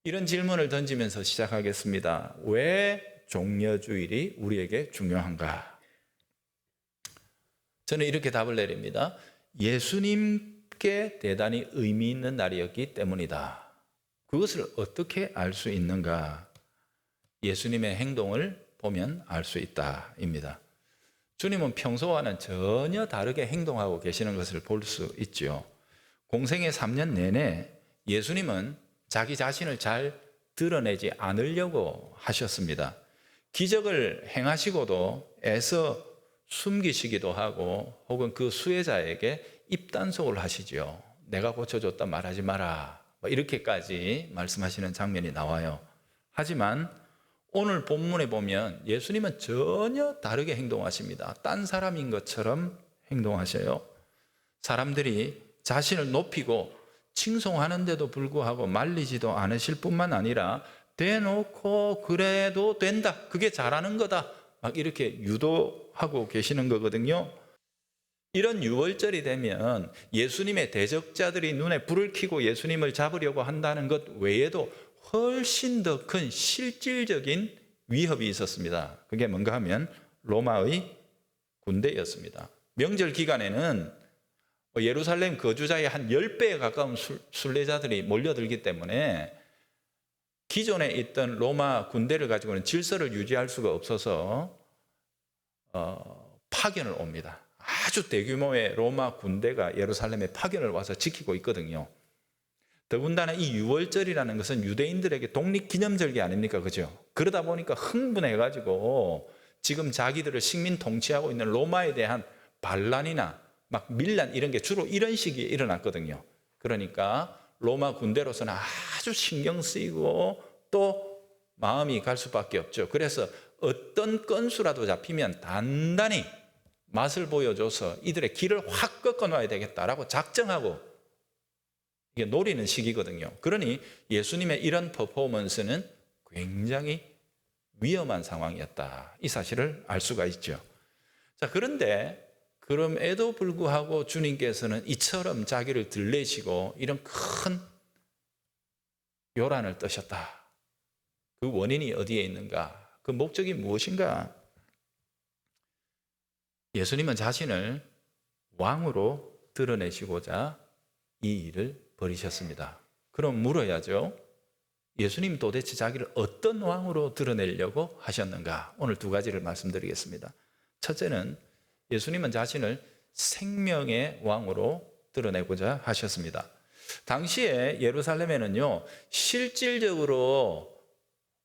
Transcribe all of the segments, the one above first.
이런 질문을 던지면서 시작하겠습니다. 왜 종려주일이 우리에게 중요한가? 저는 이렇게 답을 내립니다. 예수님께 대단히 의미 있는 날이었기 때문이다. 그것을 어떻게 알 수 있는가? 예수님의 행동을 보면 알 수 있다입니다. 주님은 평소와는 전혀 다르게 행동하고 계시는 것을 볼 수 있죠. 공생의 3년 내내 예수님은 자기 자신을 잘 드러내지 않으려고 하셨습니다. 기적을 행하시고도 애써 숨기시기도 하고 혹은 그 수혜자에게 입단속을 하시죠. 내가 고쳐줬다 말하지 마라. 이렇게까지 말씀하시는 장면이 나와요. 하지만 오늘 본문에 보면 예수님은 전혀 다르게 행동하십니다. 딴 사람인 것처럼 행동하셔요. 사람들이 자신을 높이고 칭송하는데도 불구하고 말리지도 않으실 뿐만 아니라 대놓고 그래도 된다, 그게 잘하는 거다, 막 이렇게 유도하고 계시는 거거든요. 이런 유월절이 되면 예수님의 대적자들이 눈에 불을 켜고 예수님을 잡으려고 한다는 것 외에도 훨씬 더 큰 실질적인 위협이 있었습니다. 그게 뭔가 하면 로마의 군대였습니다. 명절 기간에는 예루살렘 거주자의 한 10배에 가까운 순례자들이 몰려들기 때문에 기존에 있던 로마 군대를 가지고는 질서를 유지할 수가 없어서 파견을 옵니다. 아주 대규모의 로마 군대가 예루살렘에 파견을 와서 지키고 있거든요. 더군다나 이 유월절이라는 것은 유대인들에게 독립기념절기 아닙니까? 그죠? 그러다 보니까 흥분해가지고 지금 자기들을 식민 통치하고 있는 로마에 대한 반란이나 막 밀란 이런 게 주로 이런 시기에 일어났거든요. 그러니까 로마 군대로서는 아주 신경 쓰이고 또 마음이 갈 수밖에 없죠. 그래서 어떤 건수라도 잡히면 단단히 맛을 보여줘서 이들의 길을 확 꺾어놔야 되겠다라고 작정하고 이게 노리는 시기거든요. 그러니 예수님의 이런 퍼포먼스는 굉장히 위험한 상황이었다. 이 사실을 알 수가 있죠. 자, 그런데 그럼에도 불구하고 주님께서는 이처럼 자기를 들내시고 이런 큰 요란을 떠셨다. 그 원인이 어디에 있는가? 그 목적이 무엇인가? 예수님은 자신을 왕으로 드러내시고자 이 일을 벌이셨습니다. 그럼 물어야죠. 예수님 도대체 자기를 어떤 왕으로 드러내려고 하셨는가? 오늘 두 가지를 말씀드리겠습니다. 첫째는 예수님은 자신을 생명의 왕으로 드러내고자 하셨습니다. 당시에 예루살렘에는요, 실질적으로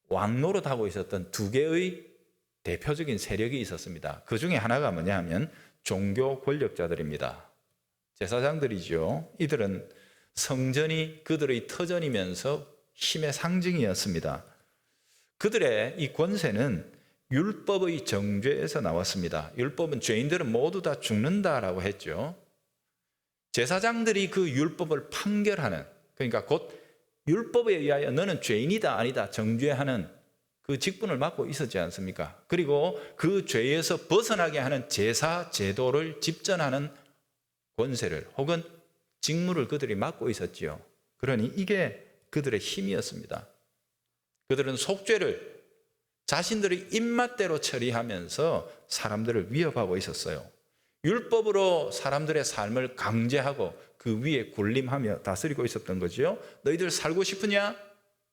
왕노릇하고 있었던 두 개의 대표적인 세력이 있었습니다. 그 중에 하나가 뭐냐 하면 종교 권력자들입니다. 제사장들이죠. 이들은 성전이 그들의 터전이면서 힘의 상징이었습니다. 그들의 이 권세는 율법의 정죄에서 나왔습니다. 율법은 죄인들은 모두 다 죽는다라고 했죠. 제사장들이 그 율법을 판결하는, 그러니까 곧 율법에 의하여 너는 죄인이다 아니다 정죄하는 그 직분을 맡고 있었지 않습니까? 그리고 그 죄에서 벗어나게 하는 제사 제도를 집전하는 권세를 혹은 직무를 그들이 맡고 있었지요. 그러니 이게 그들의 힘이었습니다. 그들은 속죄를 자신들의 입맛대로 처리하면서 사람들을 위협하고 있었어요. 율법으로 사람들의 삶을 강제하고 그 위에 군림하며 다스리고 있었던 거죠. 너희들 살고 싶으냐?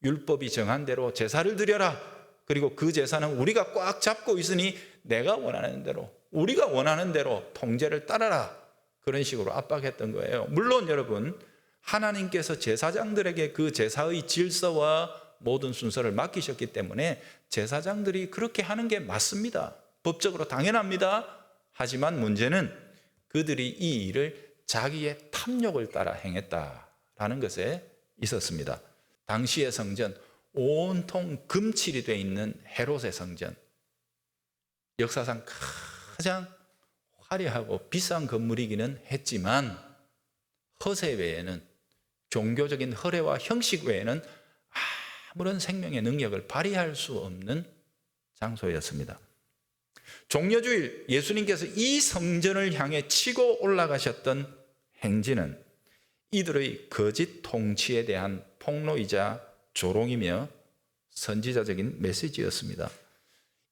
율법이 정한 대로 제사를 드려라. 그리고 그 제사는 우리가 꽉 잡고 있으니 내가 원하는 대로, 우리가 원하는 대로 통제를 따라라. 그런 식으로 압박했던 거예요. 물론 여러분, 하나님께서 제사장들에게 그 제사의 질서와 모든 순서를 맡기셨기 때문에 제사장들이 그렇게 하는 게 맞습니다. 법적으로 당연합니다. 하지만 문제는 그들이 이 일을 자기의 탐욕을 따라 행했다라는 것에 있었습니다. 당시의 성전, 온통 금칠이 되어 있는 헤롯의 성전, 역사상 가장 화려하고 비싼 건물이기는 했지만 허세 외에는, 종교적인 허례와 형식 외에는 아무런 생명의 능력을 발휘할 수 없는 장소였습니다. 종려주일 예수님께서 이 성전을 향해 치고 올라가셨던 행진은 이들의 거짓 통치에 대한 폭로이자 조롱이며 선지자적인 메시지였습니다.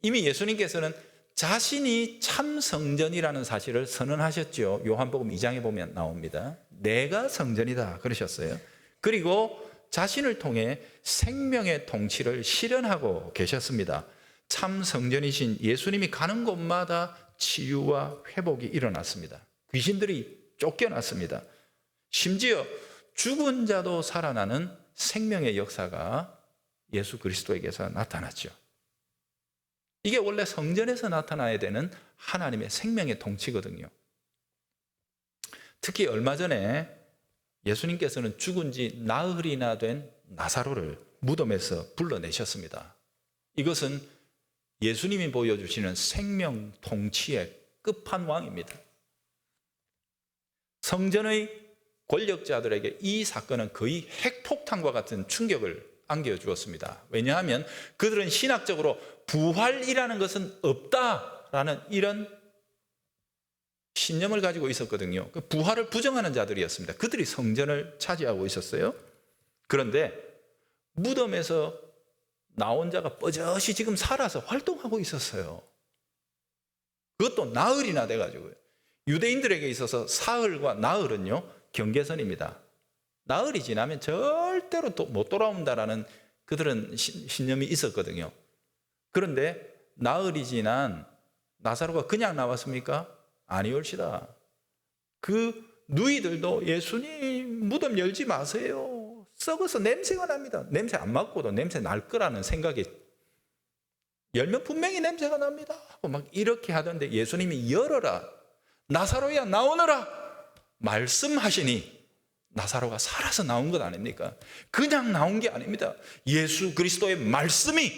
이미 예수님께서는 자신이 참 성전이라는 사실을 선언하셨죠. 요한복음 2장에 보면 나옵니다. 내가 성전이다 그러셨어요. 그리고 자신을 통해 생명의 통치를 실현하고 계셨습니다. 참 성전이신 예수님이 가는 곳마다 치유와 회복이 일어났습니다. 귀신들이 쫓겨났습니다. 심지어 죽은 자도 살아나는 생명의 역사가 예수 그리스도에게서 나타났죠. 이게 원래 성전에서 나타나야 되는 하나님의 생명의 통치거든요. 특히 얼마 전에 예수님께서는 죽은 지 나흘이나 된 나사로를 무덤에서 불러내셨습니다. 이것은 예수님이 보여주시는 생명 통치의 끝판왕입니다. 성전의 권력자들에게 이 사건은 거의 핵폭탄과 같은 충격을 안겨주었습니다. 왜냐하면 그들은 신학적으로 부활이라는 것은 없다라는 이런 신념을 가지고 있었거든요. 그 부활을 부정하는 자들이었습니다. 그들이 성전을 차지하고 있었어요. 그런데 무덤에서 나온 자가 뻐젓이 지금 살아서 활동하고 있었어요. 그것도 나흘이나 돼가지고요. 유대인들에게 있어서 사흘과 나흘은요 경계선입니다. 나흘이 지나면 절대로 못 돌아온다라는 그들은 신념이 있었거든요. 그런데 나흘이 지난 나사로가 그냥 나왔습니까? 아니올시다. 그 누이들도 예수님 무덤 열지 마세요. 썩어서 냄새가 납니다. 냄새 안 맡고도 냄새 날 거라는 생각이 열면 분명히 냄새가 납니다 하고 막 이렇게 하던데 예수님이 열어라, 나사로야 나오너라 말씀하시니 나사로가 살아서 나온 것 아닙니까? 그냥 나온 게 아닙니다. 예수 그리스도의 말씀이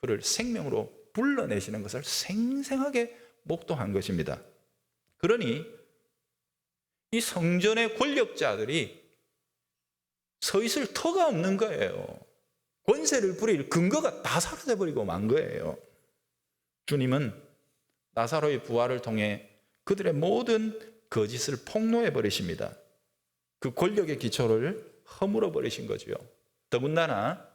그를 생명으로 불러내시는 것을 생생하게 목도한 것입니다. 그러니 이 성전의 권력자들이 서 있을 터가 없는 거예요. 권세를 부릴 근거가 다 사라져버리고 만 거예요. 주님은 나사로의 부활을 통해 그들의 모든 거짓을 폭로해 버리십니다. 그 권력의 기초를 허물어 버리신 거죠. 더군다나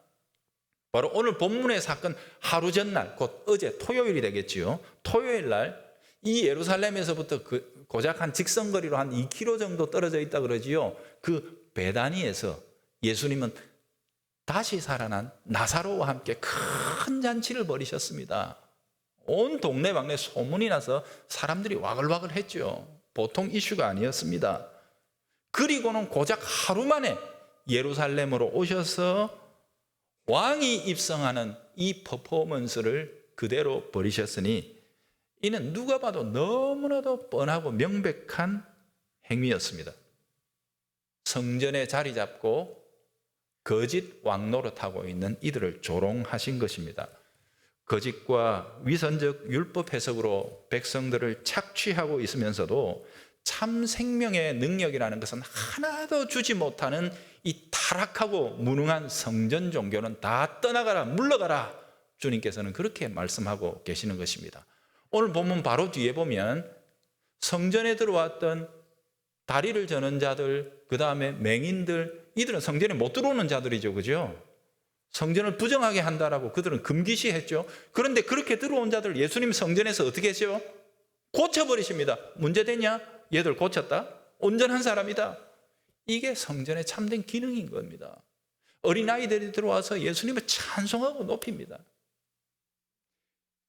바로 오늘 본문의 사건 하루 전날, 곧 어제 토요일이 되겠지요. 토요일 날 이 예루살렘에서부터 고작 한 직선거리로 한 2km 정도 떨어져 있다 그러지요. 그 베다니에서 예수님은 다시 살아난 나사로와 함께 큰 잔치를 벌이셨습니다. 온 동네방네 소문이 나서 사람들이 와글와글 했죠. 보통 이슈가 아니었습니다. 그리고는 고작 하루 만에 예루살렘으로 오셔서 왕이 입성하는 이 퍼포먼스를 그대로 벌이셨으니 이는 누가 봐도 너무나도 뻔하고 명백한 행위였습니다. 성전에 자리 잡고 거짓 왕 노릇하고 있는 이들을 조롱하신 것입니다. 거짓과 위선적 율법 해석으로 백성들을 착취하고 있으면서도 참 생명의 능력이라는 것은 하나도 주지 못하는 이 타락하고 무능한 성전 종교는 다 떠나가라, 물러가라. 주님께서는 그렇게 말씀하고 계시는 것입니다. 오늘 본문 바로 뒤에 보면 성전에 들어왔던 다리를 저는 자들, 그 다음에 맹인들, 이들은 성전에 못 들어오는 자들이죠. 그죠? 성전을 부정하게 한다라고 그들은 금기시했죠. 그런데 그렇게 들어온 자들 예수님 성전에서 어떻게 했죠? 고쳐버리십니다. 문제되냐? 얘들 고쳤다? 온전한 사람이다. 이게 성전의 참된 기능인 겁니다. 어린아이들이 들어와서 예수님을 찬송하고 높입니다.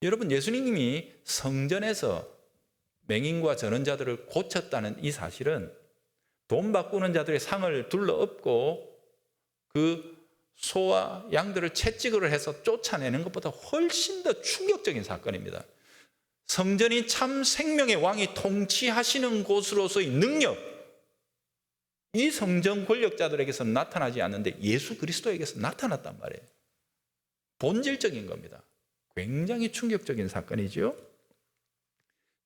여러분, 예수님이 성전에서 맹인과 전원자들을 고쳤다는 이 사실은 돈 바꾸는 자들의 상을 둘러엎고 그 소와 양들을 채찍으로 해서 쫓아내는 것보다 훨씬 더 충격적인 사건입니다. 성전이 참 생명의 왕이 통치하시는 곳으로서의 능력, 이 성전 권력자들에게서 나타나지 않는데 예수 그리스도에게서 나타났단 말이에요. 본질적인 겁니다. 굉장히 충격적인 사건이죠.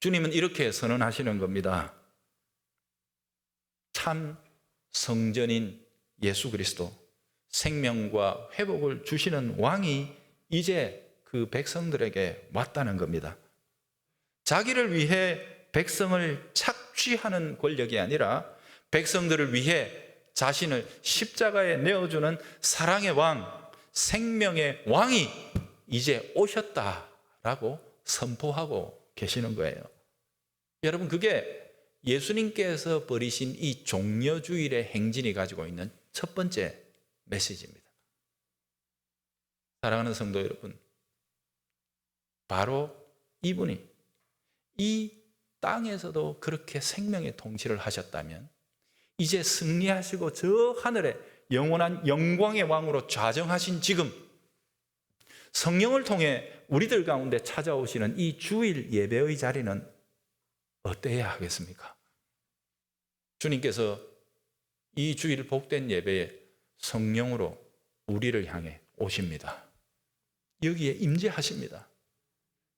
주님은 이렇게 선언하시는 겁니다. 참 성전인 예수 그리스도, 생명과 회복을 주시는 왕이 이제 그 백성들에게 왔다는 겁니다. 자기를 위해 백성을 착취하는 권력이 아니라 백성들을 위해 자신을 십자가에 내어주는 사랑의 왕, 생명의 왕이 이제 오셨다라고 선포하고 계시는 거예요. 여러분, 그게 예수님께서 버리신 이 종려주일의 행진이 가지고 있는 첫 번째 메시지입니다. 사랑하는 성도 여러분, 바로 이분이 이 땅에서도 그렇게 생명의 통치를 하셨다면 이제 승리하시고 저 하늘에 영원한 영광의 왕으로 좌정하신 지금 성령을 통해 우리들 가운데 찾아오시는 이 주일 예배의 자리는 어때야 하겠습니까? 주님께서 이 주일 복된 예배에 성령으로 우리를 향해 오십니다. 여기에 임재하십니다.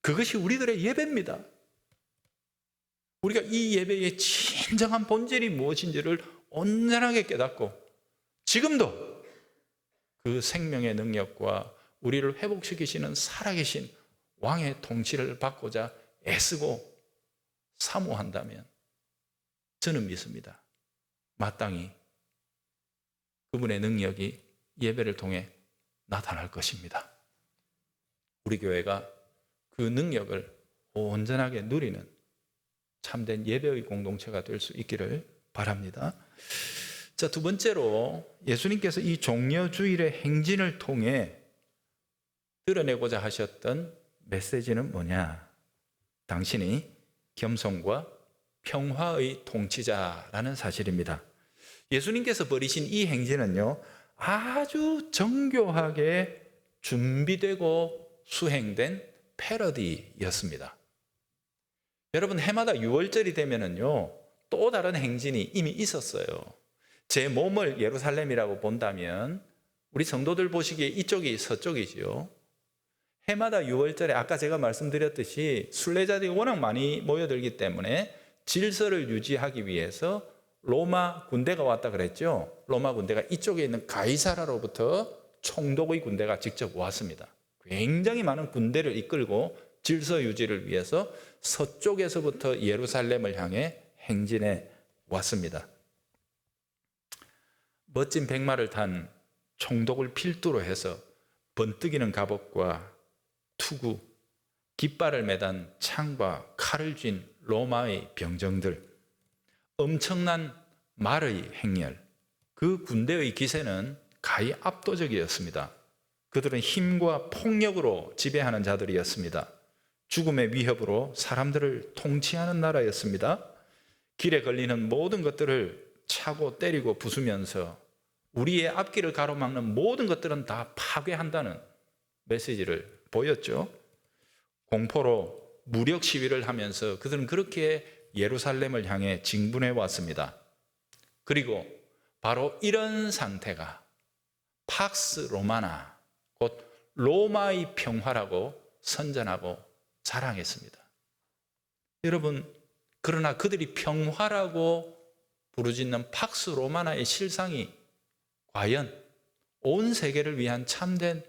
그것이 우리들의 예배입니다. 우리가 이 예배의 진정한 본질이 무엇인지를 온전하게 깨닫고 지금도 그 생명의 능력과 우리를 회복시키시는 살아계신 왕의 통치를 받고자 애쓰고 사모한다면 저는 믿습니다. 마땅히 그분의 능력이 예배를 통해 나타날 것입니다. 우리 교회가 그 능력을 온전하게 누리는 참된 예배의 공동체가 될 수 있기를 바랍니다. 자, 두 번째로 예수님께서 이 종려주일의 행진을 통해 드러내고자 하셨던 메시지는 뭐냐? 당신이 겸손과 평화의 통치자라는 사실입니다. 예수님께서 벌이신 이 행진은요, 아주 정교하게 준비되고 수행된 패러디였습니다. 여러분, 해마다 6월절이 되면은요, 또 다른 행진이 이미 있었어요. 제 몸을 예루살렘이라고 본다면 우리 성도들 보시기에 이쪽이 서쪽이지요. 해마다 6월절에 아까 제가 말씀드렸듯이 순례자들이 워낙 많이 모여들기 때문에 질서를 유지하기 위해서 로마 군대가 왔다 그랬죠. 로마 군대가 이쪽에 있는 가이사라로부터 총독의 군대가 직접 왔습니다. 굉장히 많은 군대를 이끌고 질서 유지를 위해서 서쪽에서부터 예루살렘을 향해 행진해 왔습니다. 멋진 백마를 탄 총독을 필두로 해서 번뜩이는 갑옷과 투구, 깃발을 매단 창과 칼을 쥔 로마의 병정들, 엄청난 말의 행렬, 그 군대의 기세는 가히 압도적이었습니다. 그들은 힘과 폭력으로 지배하는 자들이었습니다. 죽음의 위협으로 사람들을 통치하는 나라였습니다. 길에 걸리는 모든 것들을 차고 때리고 부수면서 우리의 앞길을 가로막는 모든 것들은 다 파괴한다는 메시지를 보였죠. 공포로 무력 시위를 하면서 그들은 그렇게 예루살렘을 향해 진군해 왔습니다. 그리고 바로 이런 상태가 팍스 로마나, 곧 로마의 평화라고 선전하고 자랑했습니다. 여러분, 그러나 그들이 평화라고 부르짖는 팍스 로마나의 실상이 과연 온 세계를 위한 참된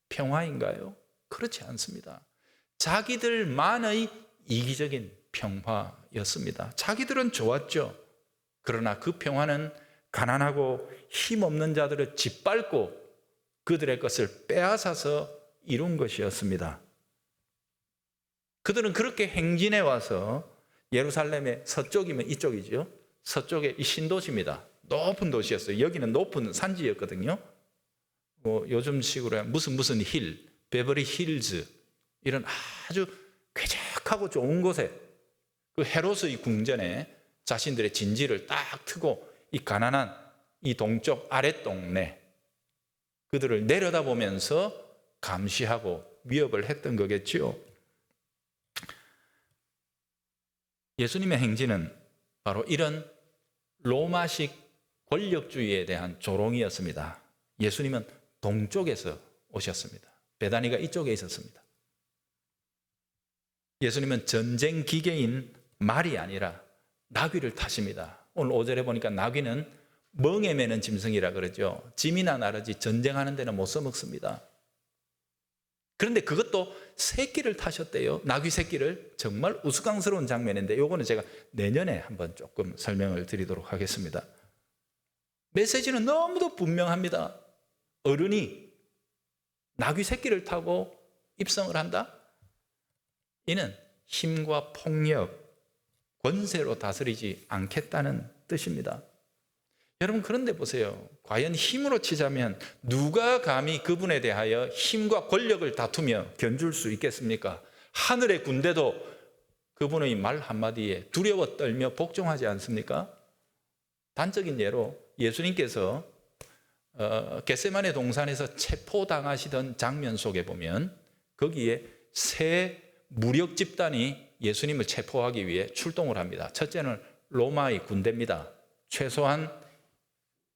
평화인가요? 그렇지 않습니다. 자기들만의 이기적인 평화였습니다. 자기들은 좋았죠. 그러나 그 평화는 가난하고 힘없는 자들을 짓밟고 그들의 것을 빼앗아서 이룬 것이었습니다. 그들은 그렇게 행진해 와서 예루살렘의 서쪽이면 이쪽이죠. 서쪽의 이 신도시입니다. 높은 도시였어요. 여기는 높은 산지였거든요. 요즘식으로 무슨 힐, 베버리 힐즈, 이런 아주 쾌적하고 좋은 곳에 그 헤롯의 궁전에 자신들의 진지를 딱 트고 이 가난한 이 동쪽 아랫 동네, 그들을 내려다보면서 감시하고 위협을 했던 거겠지요. 예수님의 행진은 바로 이런 로마식 권력주의에 대한 조롱이었습니다. 예수님은 동쪽에서 오셨습니다. 베다니가 이쪽에 있었습니다. 예수님은 전쟁 기계인 말이 아니라 나귀를 타십니다. 오늘 5절에 보니까 나귀는 멍에 매는 짐승이라 그러죠. 짐이나 나르지 전쟁하는 데는 못 써먹습니다. 그런데 그것도 새끼를 타셨대요. 나귀 새끼를. 정말 우스꽝스러운 장면인데 이거는 제가 내년에 한번 조금 설명을 드리도록 하겠습니다. 메시지는 너무도 분명합니다. 어른이 나귀 새끼를 타고 입성을 한다? 이는 힘과 폭력, 권세로 다스리지 않겠다는 뜻입니다. 여러분, 그런데 보세요. 과연 힘으로 치자면 누가 감히 그분에 대하여 힘과 권력을 다투며 견줄 수 있겠습니까? 하늘의 군대도 그분의 말 한마디에 두려워 떨며 복종하지 않습니까? 단적인 예로 예수님께서 겟세마네 동산에서 체포당하시던 장면 속에 보면 거기에 세 무력 집단이 예수님을 체포하기 위해 출동을 합니다. 첫째는 로마의 군대입니다. 최소한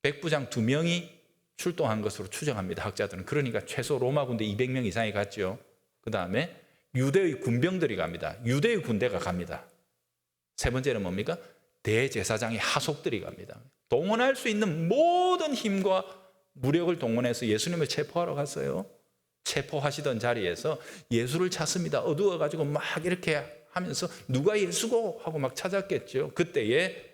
백부장 2명이 출동한 것으로 추정합니다. 학자들은. 그러니까 최소 로마 군대 200명 이상이 갔죠. 그 다음에 유대의 군병들이 갑니다. 유대의 군대가 갑니다. 세 번째는 뭡니까? 대제사장의 하속들이 갑니다. 동원할 수 있는 모든 힘과 무력을 동원해서 예수님을 체포하러 갔어요. 체포하시던 자리에서 예수를 찾습니다. 어두워가지고 막 이렇게 하면서 누가 예수고 하고 막 찾았겠죠. 그때에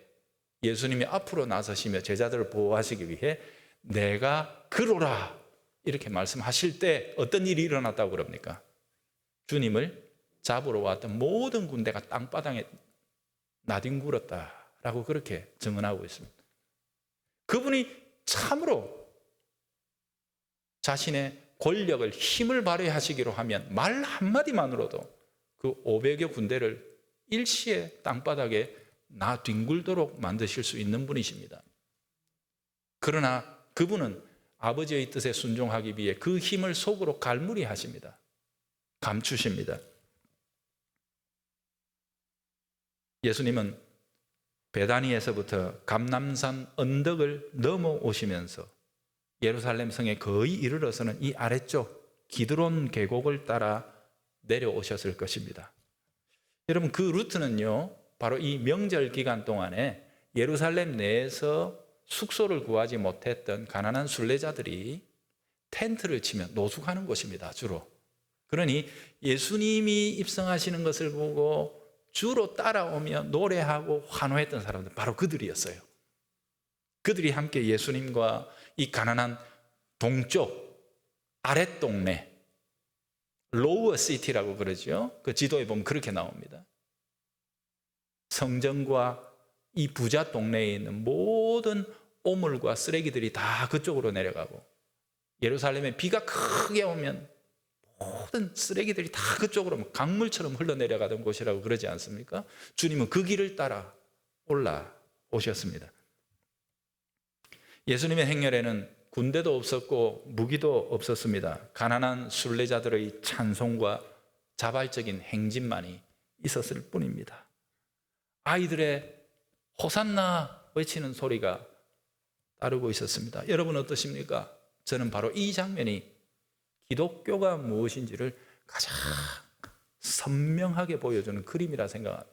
예수님이 앞으로 나서시며 제자들을 보호하시기 위해 내가 그러라 이렇게 말씀하실 때 어떤 일이 일어났다고 그럽니까? 주님을 잡으러 왔던 모든 군대가 땅바닥에 나뒹굴었다라고 그렇게 증언하고 있습니다. 그분이 참으로 자신의 권력을 힘을 발휘하시기로 하면 말 한마디만으로도 그 500여 군대를 일시에 땅바닥에 나뒹굴도록 만드실 수 있는 분이십니다. 그러나 그분은 아버지의 뜻에 순종하기 위해 그 힘을 속으로 갈무리하십니다. 감추십니다. 예수님은 베다니에서부터 감람산 언덕을 넘어오시면서 예루살렘 성에 거의 이르러서는 이 아래쪽 기드론 계곡을 따라 내려오셨을 것입니다. 여러분, 그 루트는요, 바로 이 명절 기간 동안에 예루살렘 내에서 숙소를 구하지 못했던 가난한 순례자들이 텐트를 치며 노숙하는 곳입니다. 주로. 그러니 예수님이 입성하시는 것을 보고 주로 따라오며 노래하고 환호했던 사람들, 바로 그들이었어요. 그들이 함께 예수님과 이 가난한 동쪽 아랫동네, 로우어 시티라고 그러죠. 그 지도에 보면 그렇게 나옵니다. 성전과 이 부자 동네에 있는 모든 오물과 쓰레기들이 다 그쪽으로 내려가고, 예루살렘에 비가 크게 오면 모든 쓰레기들이 다 그쪽으로 강물처럼 흘러내려가던 곳이라고 그러지 않습니까? 주님은 그 길을 따라 올라오셨습니다. 예수님의 행렬에는 군대도 없었고 무기도 없었습니다. 가난한 순례자들의 찬송과 자발적인 행진만이 있었을 뿐입니다. 아이들의 호산나 외치는 소리가 따르고 있었습니다. 여러분 어떠십니까? 저는 바로 이 장면이 기독교가 무엇인지를 가장 선명하게 보여주는 그림이라 생각합니다.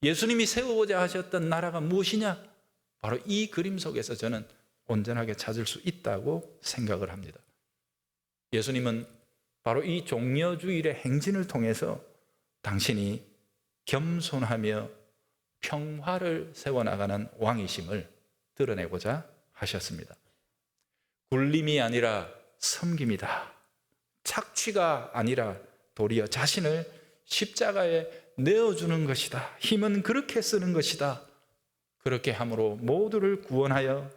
예수님이 세우고자 하셨던 나라가 무엇이냐? 바로 이 그림 속에서 저는 온전하게 찾을 수 있다고 생각을 합니다. 예수님은 바로 이 종려주일의 행진을 통해서 당신이 겸손하며 평화를 세워나가는 왕이심을 드러내고자 하셨습니다. 굴림이 아니라 섬김이다. 착취가 아니라 도리어 자신을 십자가에 내어주는 것이다. 힘은 그렇게 쓰는 것이다. 그렇게 함으로 모두를 구원하여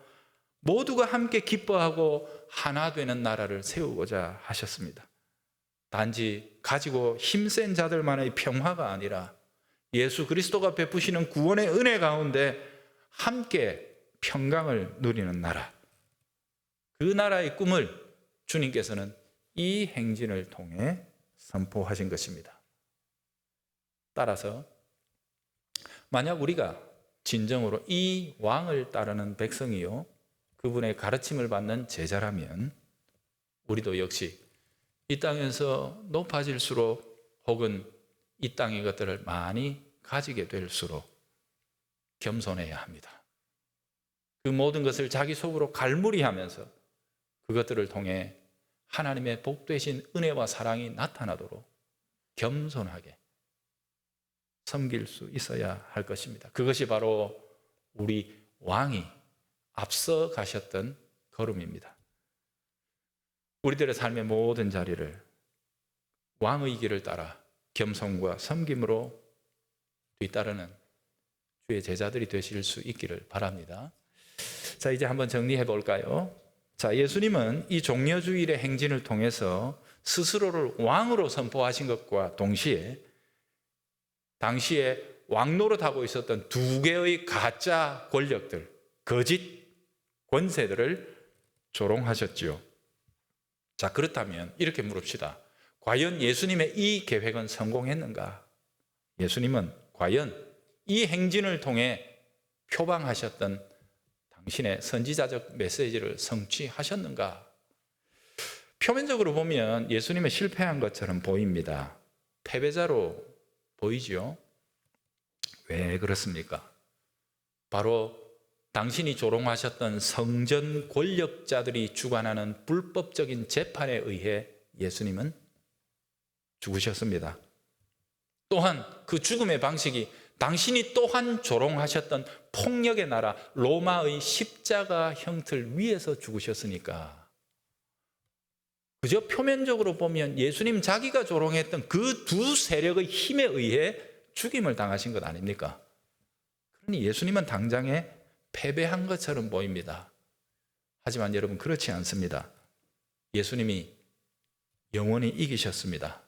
모두가 함께 기뻐하고 하나 되는 나라를 세우고자 하셨습니다. 단지 가지고 힘센 자들만의 평화가 아니라 예수 그리스도가 베푸시는 구원의 은혜 가운데 함께 평강을 누리는 나라, 그 나라의 꿈을 주님께서는 이 행진을 통해 선포하신 것입니다. 따라서 만약 우리가 진정으로 이 왕을 따르는 백성이요 그분의 가르침을 받는 제자라면 우리도 역시 이 땅에서 높아질수록 혹은 이 땅의 것들을 많이 가지게 될수록 겸손해야 합니다. 그 모든 것을 자기 속으로 갈무리하면서 그것들을 통해 하나님의 복되신 은혜와 사랑이 나타나도록 겸손하게 섬길 수 있어야 할 것입니다. 그것이 바로 우리 왕이 앞서 가셨던 걸음입니다. 우리들의 삶의 모든 자리를 왕의 길을 따라 겸손과 섬김으로 뒤따르는 주의 제자들이 되실 수 있기를 바랍니다. 자, 이제 한번 정리해 볼까요? 자, 예수님은 이 종려주일의 행진을 통해서 스스로를 왕으로 선포하신 것과 동시에 당시에 왕노릇하고 있었던 두 개의 가짜 권력들, 거짓 권세들을 조롱하셨지요. 자, 그렇다면 이렇게 물읍시다. 과연 예수님의 이 계획은 성공했는가? 예수님은 과연 이 행진을 통해 표방하셨던 당신의 선지자적 메시지를 성취하셨는가? 표면적으로 보면 예수님은 실패한 것처럼 보입니다. 패배자로 보이지요? 왜 그렇습니까? 바로 당신이 조롱하셨던 성전 권력자들이 주관하는 불법적인 재판에 의해 예수님은 죽으셨습니다. 또한 그 죽음의 방식이 당신이 또한 조롱하셨던 폭력의 나라 로마의 십자가 형틀 위에서 죽으셨으니까 그저 표면적으로 보면 예수님 자기가 조롱했던 그 두 세력의 힘에 의해 죽임을 당하신 것 아닙니까? 그러니 예수님은 당장에 패배한 것처럼 보입니다. 하지만 여러분 그렇지 않습니다. 예수님이 영원히 이기셨습니다.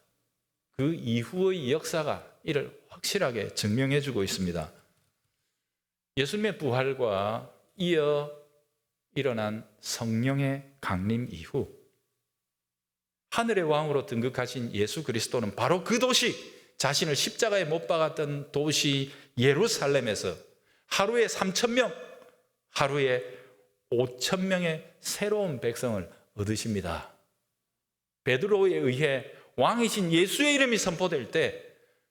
그 이후의 역사가 이를 확실하게 증명해 주고 있습니다. 예수님의 부활과 이어 일어난 성령의 강림 이후 하늘의 왕으로 등극하신 예수 그리스도는 바로 그 도시, 자신을 십자가에 못 박았던 도시 예루살렘에서 하루에 3,000명, 하루에 5,000명의 새로운 백성을 얻으십니다. 베드로에 의해 왕이신 예수의 이름이 선포될 때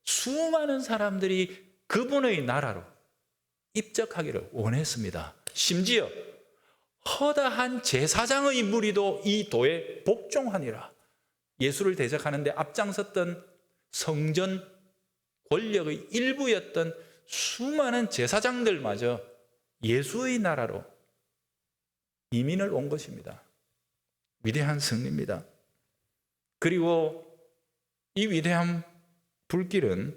수많은 사람들이 그분의 나라로 입적하기를 원했습니다. 심지어 허다한 제사장의 무리도 이 도에 복종하니라. 예수를 대적하는데 앞장섰던 성전 권력의 일부였던 수많은 제사장들마저 예수의 나라로 이민을 온 것입니다. 위대한 승리입니다. 그리고 이 위대한 불길은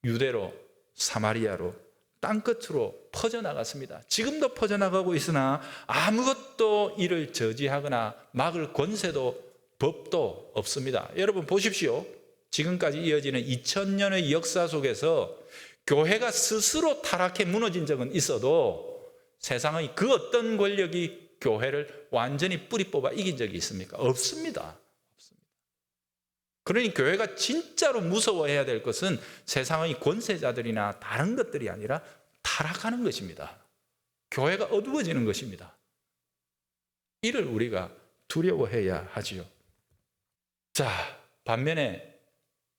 유대로, 사마리아로, 땅끝으로 퍼져나갔습니다. 지금도 퍼져나가고 있으나 아무것도 이를 저지하거나 막을 권세도 법도 없습니다. 여러분 보십시오. 지금까지 이어지는 2000년의 역사 속에서 교회가 스스로 타락해 무너진 적은 있어도 세상의 그 어떤 권력이 교회를 완전히 뿌리 뽑아 이긴 적이 있습니까? 없습니다. 그러니 교회가 진짜로 무서워해야 될 것은 세상의 권세자들이나 다른 것들이 아니라 타락하는 것입니다. 교회가 어두워지는 것입니다. 이를 우리가 두려워해야 하지요. 자, 반면에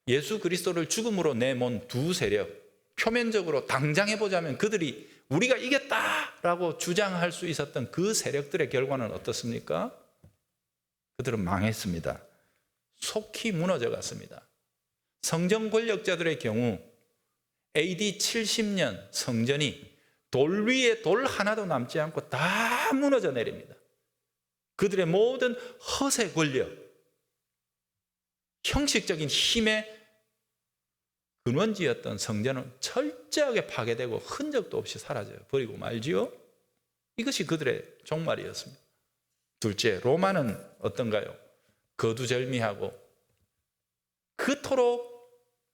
예수 그리스도를 죽음으로 내몬 두 세력, 표면적으로 당장해 보자면 그들이 우리가 이겼다라고 주장할 수 있었던 그 세력들의 결과는 어떻습니까? 그들은 망했습니다. 속히 무너져 갔습니다. 성전 권력자들의 경우 AD 70년 성전이 돌 위에 돌 하나도 남지 않고 다 무너져 내립니다. 그들의 모든 허세 권력, 형식적인 힘의 근원지였던 성전은 철저하게 파괴되고 흔적도 없이 사라져 버리고 말지요. 이것이 그들의 종말이었습니다. 둘째, 로마는 어떤가요? 거두절미하고 그토록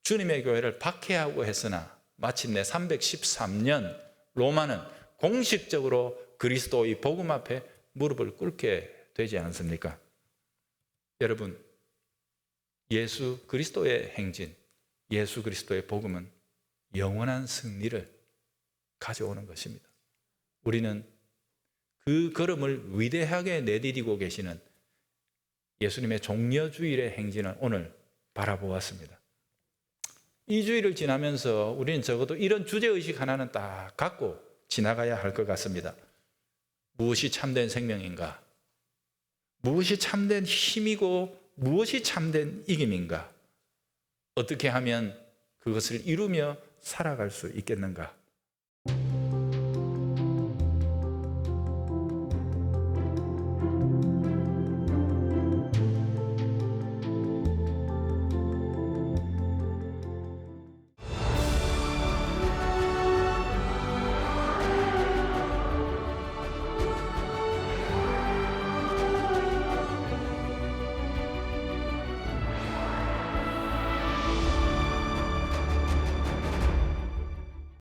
주님의 교회를 박해하고 했으나 마침내 313년 로마는 공식적으로 그리스도의 복음 앞에 무릎을 꿇게 되지 않습니까? 여러분, 예수 그리스도의 행진, 예수 그리스도의 복음은 영원한 승리를 가져오는 것입니다. 우리는 그 걸음을 위대하게 내디디고 계시는 예수님의 종려주일의 행진을 오늘 바라보았습니다. 이 주일을 지나면서 우리는 적어도 이런 주제의식 하나는 딱 갖고 지나가야 할 것 같습니다. 무엇이 참된 생명인가? 무엇이 참된 힘이고 무엇이 참된 이김인가? 어떻게 하면 그것을 이루며 살아갈 수 있겠는가?